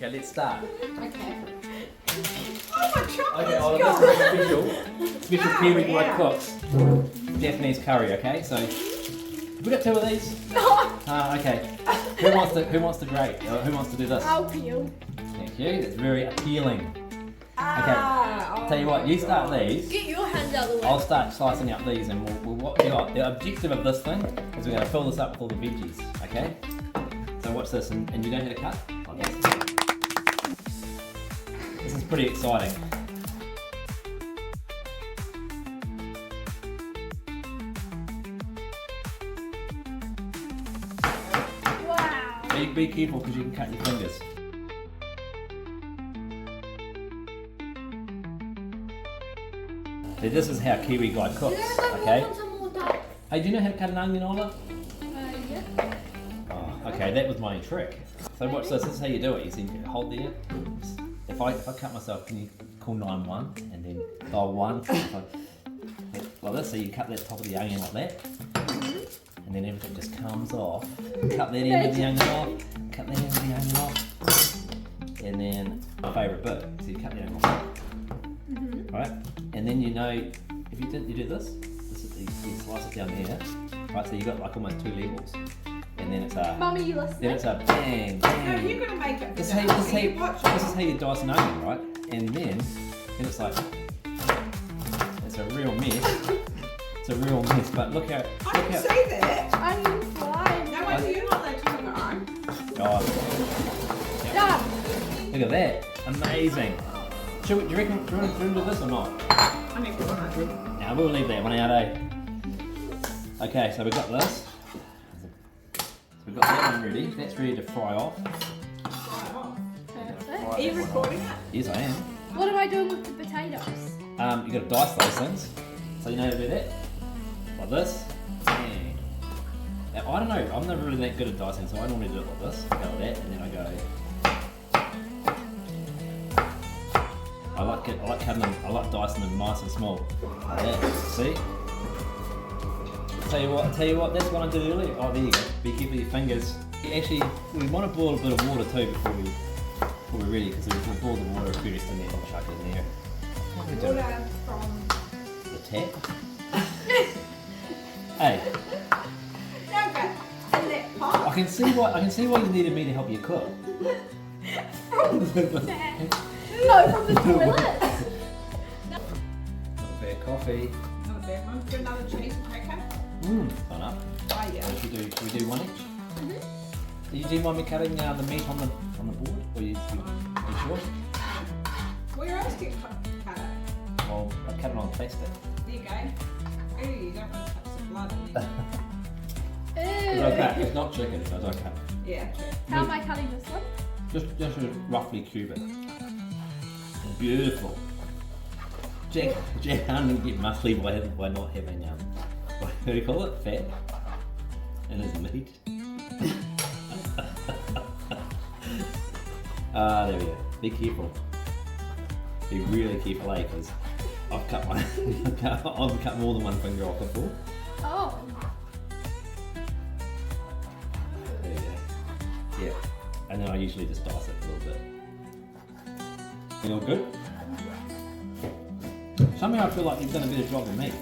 Okay, let's start. Okay. Oh, my chocolate's Okay, well, gone. this is special Kiwi White Cooks Japanese curry. Okay, so we got two of these. Okay. Who wants to grate? Who wants to do this? I'll peel. Thank you. That's very appealing. Oh Tell you what, you start these. Get your hands out of the way. I'll start slicing up these, and the objective of this thing is we're going to fill this up with all the veggies. Okay. So watch this, and you don't have to cut. Like this. This is pretty exciting. Wow. Be careful because you can cut your fingers. So this is how Kiwi guy cooks, okay? Hey, do you know how to cut an onion, Ola? Yeah. Oh, okay, that was my trick. So watch this, this is how you do it. You see, you hold there. If I cut myself, can you call 911 and then dial 1? Like this, so you cut that top of the onion like that. And then everything just comes off. Cut that end of the onion off. Cut that end of the onion off. And then my favourite bit, so you cut the onion off. Right? And then you know, if you do this you slice it down here. Right, so you got like almost two levels. And then it's a Mummy, you listening? then it's a bang, No, bang. you're going to make it. This is how you dice an onion, right? And then it's like, it's a real mess. It's a real mess, but look how, I can see that. Onion fly. No wonder you're not allowed to cook at home. oh, Done. look at that, amazing. Do you reckon, do you want to do this or not? I mean, go on. Now we'll leave that one out, eh? Okay, so we've got this. So we've got that one ready. That's ready to fry off. Perfect. Are you recording it? Yes, I am. What am I doing with the potatoes? You got to dice those things. So you know how to do that? Like this. Bang. Now, I don't know, I'm not really that good at dicing, so I normally do it like this. Go like that, and then I go. I like cutting them. I like dicing them nice and small. Like that. See? Tell you what. That's what I did earlier. Oh, there you go. Be careful with your fingers. Actually, we want to boil a bit of water too before we're ready, because we'll boil the water first and then we'll chuck it in there. Water from... The tap. Hey, No, but in that pot. I can see why you needed me to help you cook. No, from the toilet. Not a bad coffee. Not a bad one. Do another cheese cracker. Fun up. Oh, yeah. Should we do one each? Do you mind me cutting the meat on the board? Or you sure? Where else do you cut it? Well, I cut it on plastic. There you go. Ooh, you don't want to touch the blood on there. It's okay. It's not chicken, so it's okay. Yeah, true. How am I cutting this one? Just roughly cube it. Beautiful. Jack didn't get muscly by not having what do you call it? Fat in his meat. There we go. Be careful. Be really careful, eh? Because I've cut more than one finger off before. Oh. There you go. Yeah. And then I usually just dice it a little bit. You all good? Somehow I feel like you've done a better job than me.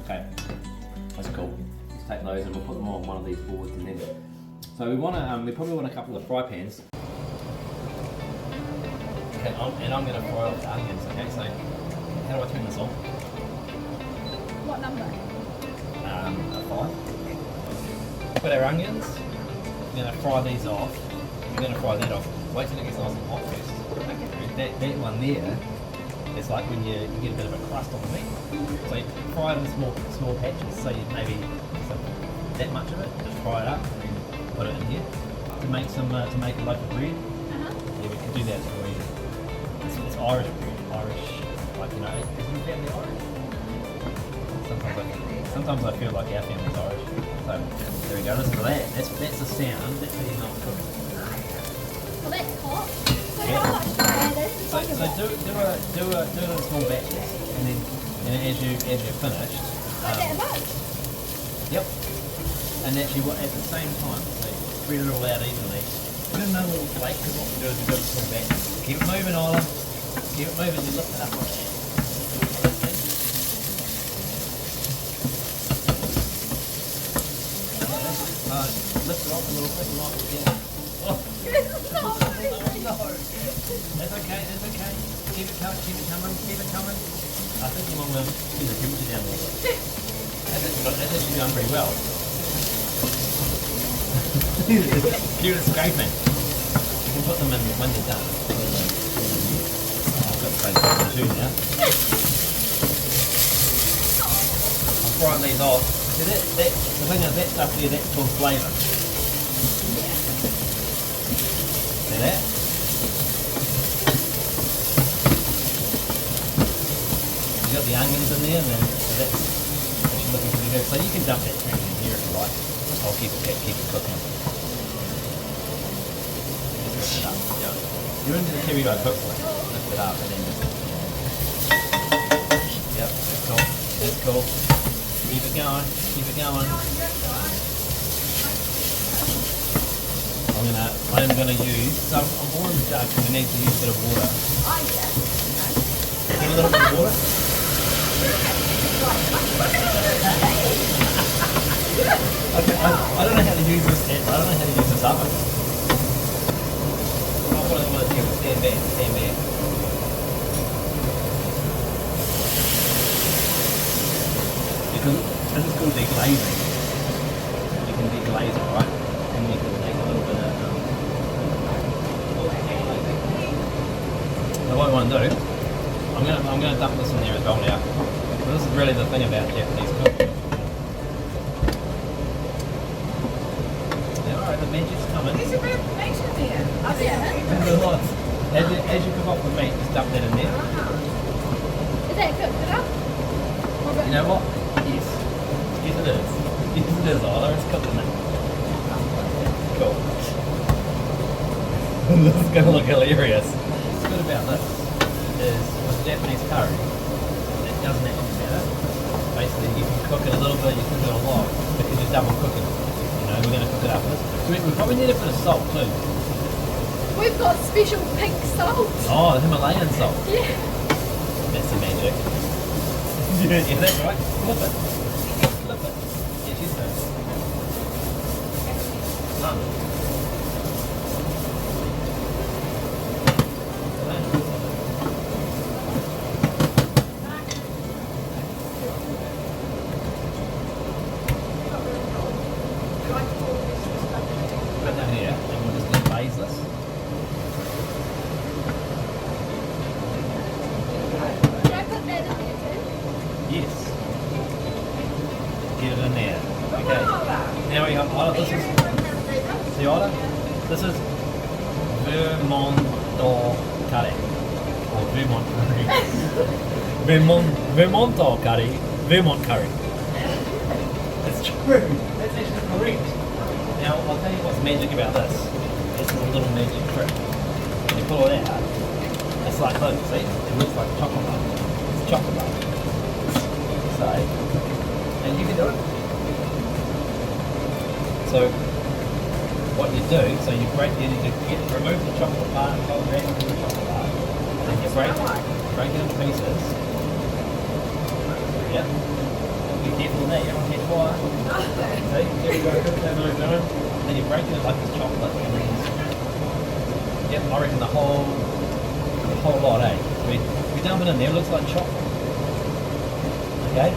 Okay, that's cool. Let's take those and we'll put them on one of these boards and then. So we probably want a couple of fry pans. Okay, and I'm going to fry off the onions. Okay, so how do I turn this on? What number? A 5. Put our onions. We're going to fry these off. We're going to fry that off. Wait till it gets nice and hot first. Okay. That one there, it's like when you get a bit of a crust on the meat. So you fry it in small patches. So you maybe that much of it, just fry it up and then put it in here to make a loaf of bread. Yeah, we can do that for you. It's Irish bread, like is your family Irish? Sometimes I feel like our family's Irish. So there we go. Listen to that. That's the sound. That's how you know it's cooking. Well, that's hot. So Yeah. how much do I add in? So do it in small batches, and then as you're finished. Like that much? Yep. And actually, at the same time, so spread it all out evenly. Put in another little flake because what we do is we do it pull back. Keep it moving, Ola. Keep it moving. You lift it up like that. Lift it off a little bit. Yeah. Oh. No. That's okay. That's okay. Keep it coming. Keep it coming. Keep it coming. I think you want to turn the temperature down a little bit. That's actually done pretty well. Cute and scraping. You can put them in when they're done. I've got to play the two now. I'm frying these off. See the thing is that stuff there, that's called flavour. See that? You got the onions in there, and then so that's actually looking pretty good. So you can dump that trash in here if you like. I'll keep it cooking. Just lift it up. Yeah. You're into the Kiwi rug, hopefully. Lift it up and then just. Yep, that's cool. That's cool. Keep it going. Keep it going. I'm gonna use some more in the jug because we need to use a bit of water. Get a little bit of water. Okay, I don't know how to use this. I don't know how to use this oven. I'll put it on the table. Stand back. Stand back. Because this is called deglazing. You can deglaze it, right? And you can make a little bit of. So what I want to do, I'm gonna dump this in there as well now. So this is really the thing about Japanese cooking. The magic's coming. There's a bit of information there. Yeah. As you cook off the meat, just dump that in there. Is that cooked enough? You know what? Yes. Yes it is. Yes it is, Ola. It's cooking it. Cool. This is going to look hilarious. What's good about this is with Japanese curry, it doesn't actually matter. Basically, you can cook it a little bit, you can cook it a lot, because you're double cooking it. We're going to cook it up. We probably need a bit of salt too. We've got special pink salt. Oh, the Himalayan salt. Yeah. That's the magic. Yeah, that's right. Flip it. Flip it. Yeah, she's good. Put that here, and we'll just deglaze this. Should I put that in there too? Yes. Get it in there. Okay. Now we have Ola. This is the Ola. This is Vermont curry. Or Vermont curry. Vermont curry. Vermont curry. That's true. That's actually correct. Now I'll tell you what's magic about this. This is a little magic trick. When you pull it out, it's like this, see? It looks like chocolate bar. It's chocolate bar. So, and you can do it. So, what you do, so you remove the chocolate bar, grab into the chocolate bar, and you break it into pieces. Yep. Be careful there, you don't catch fire. See, there you go, and then you break it like it's chocolate, and then yep, I reckon the whole lot, eh? We dump it in there, it looks like chocolate. Okay?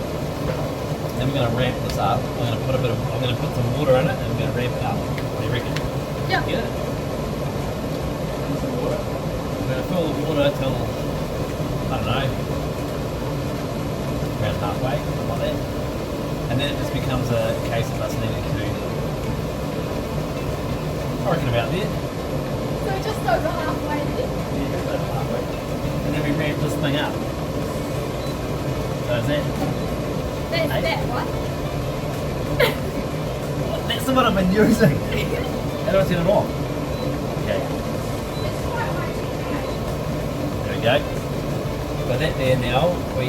Then we're gonna ramp this up. I'm gonna put some water in it and I'm gonna ramp it up. What do you reckon? Yeah. Get it? Put some water. I'm gonna fill the water till I don't know, around halfway, something like that. And then it just becomes a case of us needing to, I reckon about there. So just over halfway there. Yeah, just over halfway. And then we ramp this thing up. So is that? That's Hey. that one. That's the one I've been using. How do I turn it off? Okay. There we go. Got that there now. We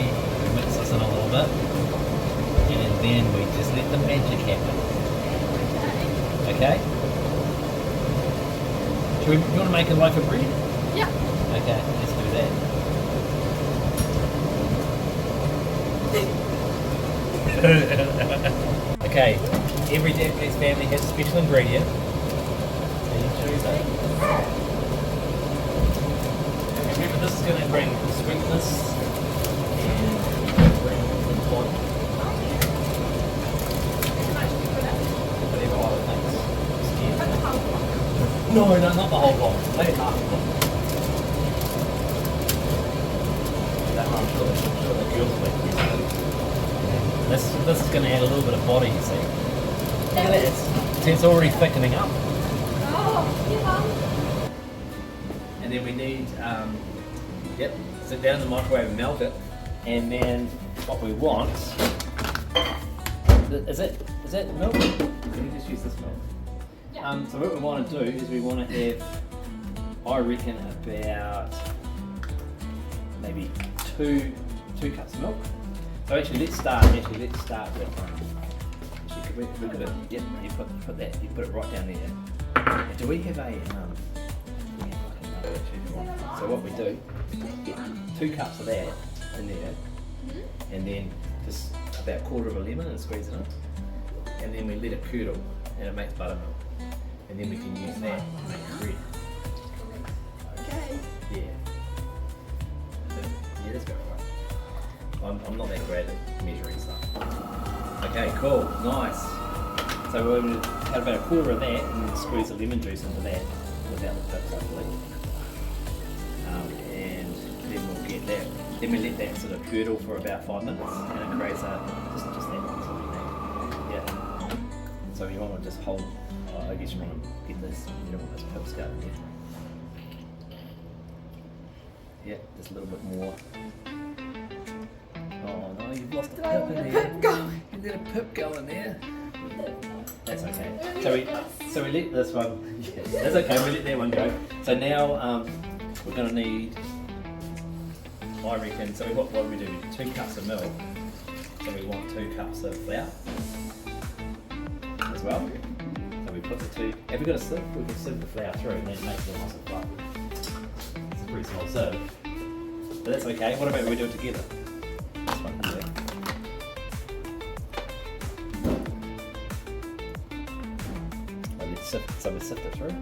mix this in a little bit. And then we just let the magic happen. Okay? You want to make a loaf of bread? Yeah. Okay, let's do that. Okay, every Japanese family has a special ingredient. And you choose it. Remember, this is going to bring sweetness and bring body. Whatever other things. No, not the whole block. Maybe half the block. That one, I'm sure the girls will like this is going to add a little bit of body, you see. Look at that. See, it's already thickening up. Oh, And then we need, sit down in the microwave and melt it. And then what we want, is that milk? Can you just use this milk? Yeah. So what we want to do is we want to have, I reckon, about maybe two cups of milk. So actually, let's start with. Actually, we could have, you put it right down there. And do we have a? So what we do, get 2 cups of that in there, and then just about a quarter of a lemon and squeeze it in, and then we let it curdle, and it makes buttermilk, and then we can use that to make bread. Okay. Yeah, that's about right. I'm not that great at measuring stuff. Okay, cool, nice. So we're going to add about a quarter of that and then squeeze the lemon juice into that without the pips, hopefully. And then we'll get that. Then we let that sort of curdle for about 5 minutes, and it creates just that. That's what we need. Yeah. So you want to just hold. I guess you want to get this. You don't want this pips going there. Yeah, just a little bit more. Oh no, you've lost a pip in there. You let a pip go in there. That's okay. So we let this one. Yeah, that's okay. We let that one go. So now we're going to need. I reckon. So what do we do? 2 cups of milk. So we want 2 cups of flour as well. So we put the 2. Have we got a sieve? We can sieve the flour through, and then it makes it nice and fluffy. It's a pretty small sieve, but that's okay. What about we do it together? This one can do it. So we sift it through.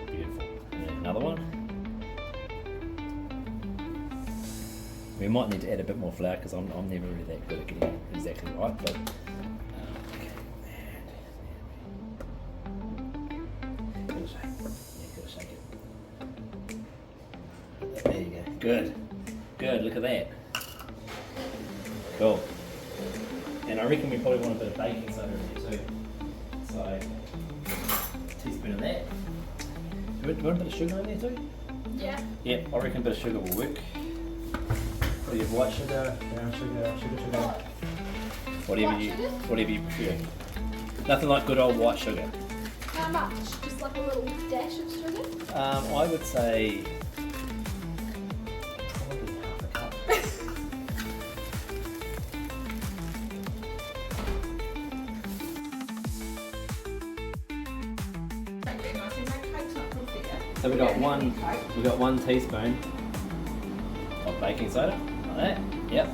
Beautiful. And then another one. We might need to add a bit more flour because I'm never really that good at getting it exactly right. But okay. Gotta shake. Yeah, gotta shake it. There you go. Good. Good. Look at that. Cool. And I reckon we probably want a bit of baking soda in there too. So, a teaspoon of that. Do you want a bit of sugar in there too? Yeah. Yep, I reckon a bit of sugar will work. What do you have, white sugar, brown sugar, sugar? Whatever you prefer. Nothing like good old white sugar. How much? Just like a little dash of sugar? I would say probably half a cup. So we got one teaspoon of baking soda, like that. Yep.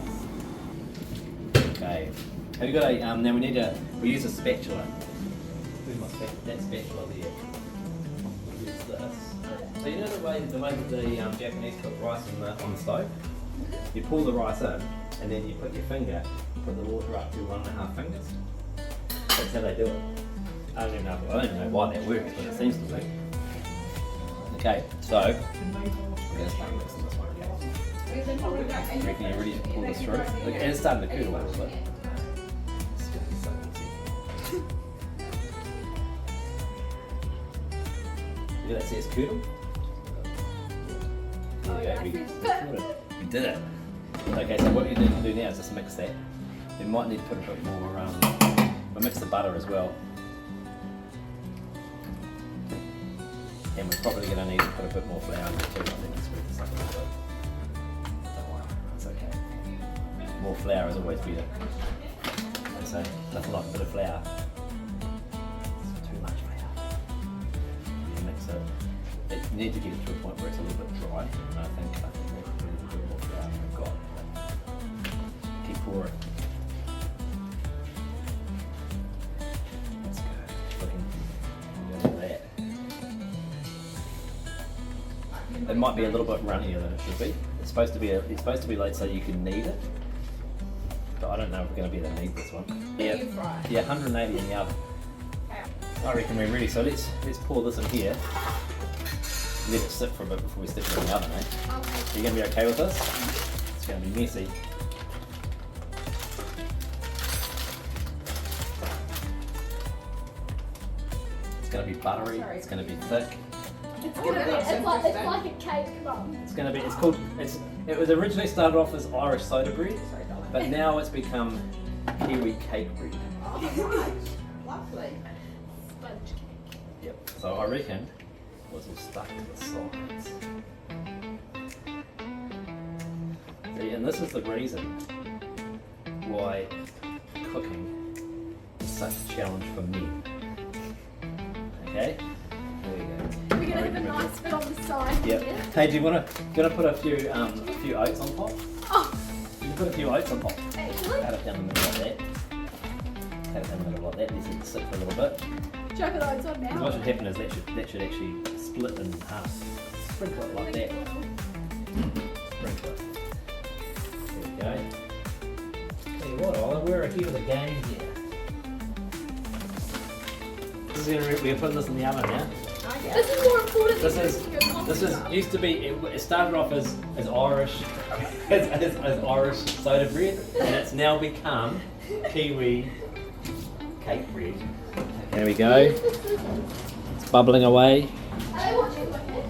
Okay. Have you got a? Now we use a spatula. Where's my spatula? That spatula there. We'll use this. So you know the way that the Japanese cook rice on the stove. You pull the rice in, and then you put your finger, put the water up to 1.5 fingers. That's how they do it. I don't even know why that works, but it seems to work. Okay, so we're going to start mixing this one, okay? Reckon you're ready to pull this through? Look, and it's starting to curdle a little bit. Look at that, see it's curdle? There you go, we did it. Okay, so what you need to do now is just mix that. You might need to put a bit more, we'll mix the butter as well. And we're probably going to need to put a bit more flour in there too. I think it's sweet this up a little bit. Don't worry, it's okay. More flour is always better. so nothing like a bit of flour. It's too much flour. You mix it. You need to get it to a point where it's a little bit dry. And I think we'll put a little bit more flour than we've got. But keep pouring. That's good. Looking good at that. It might be a little bit runnier than it should be. It's supposed to be like so you can knead it. But I don't know if we're going to be able to knead this one. Yeah, You fry. yeah, 180 in the oven. I reckon we're ready. So let's pour this in here. Let it sit for a bit before we stick it in the oven, eh? Are you going to be okay with this? It's going to be messy. It's going to be buttery. It's going to be thick. It's gonna be. It's like a cake crumb. It's going to be. It's called. It was originally started off as Irish soda bread, but now it's become Kiwi cake bread. Oh, lovely. Sponge cake. Yep. So I reckon was all stuck to the sides. See, and this is the reason why cooking is such a challenge for me. Okay? There you go. We're gonna have a nice bit on the side. Yep. Here. Hey, do you wanna put a few oats on top? Oh, You can put a few oats on top. actually, Pat it down the middle like that. Pat it down the middle like that. Let it sit for a little bit. chuck it on Because now. what should happen is that should actually split in half. Sprinkle it like that. Sprinkle it. There we go. Tell you what, Ola, we're ahead of the game here. We're putting this in the oven now. Oh, yeah. This is more important This than is making your coffee. this is used to be. It started off as Irish as Irish soda bread, and it's now become Kiwi cake bread. There we go. It's bubbling away. I want you to look at.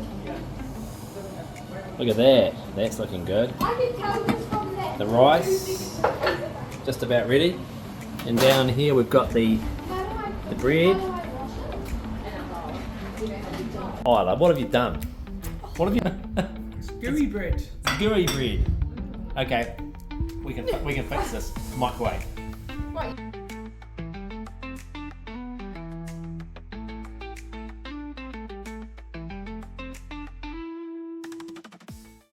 Look at that. That's looking good. I can tell this from that. The rice just about ready, and down here we've got the bread. Isla, what have you done? What have you done? It's gooey bread. Gooey bread. Okay, we can fix this. Microwave. Right.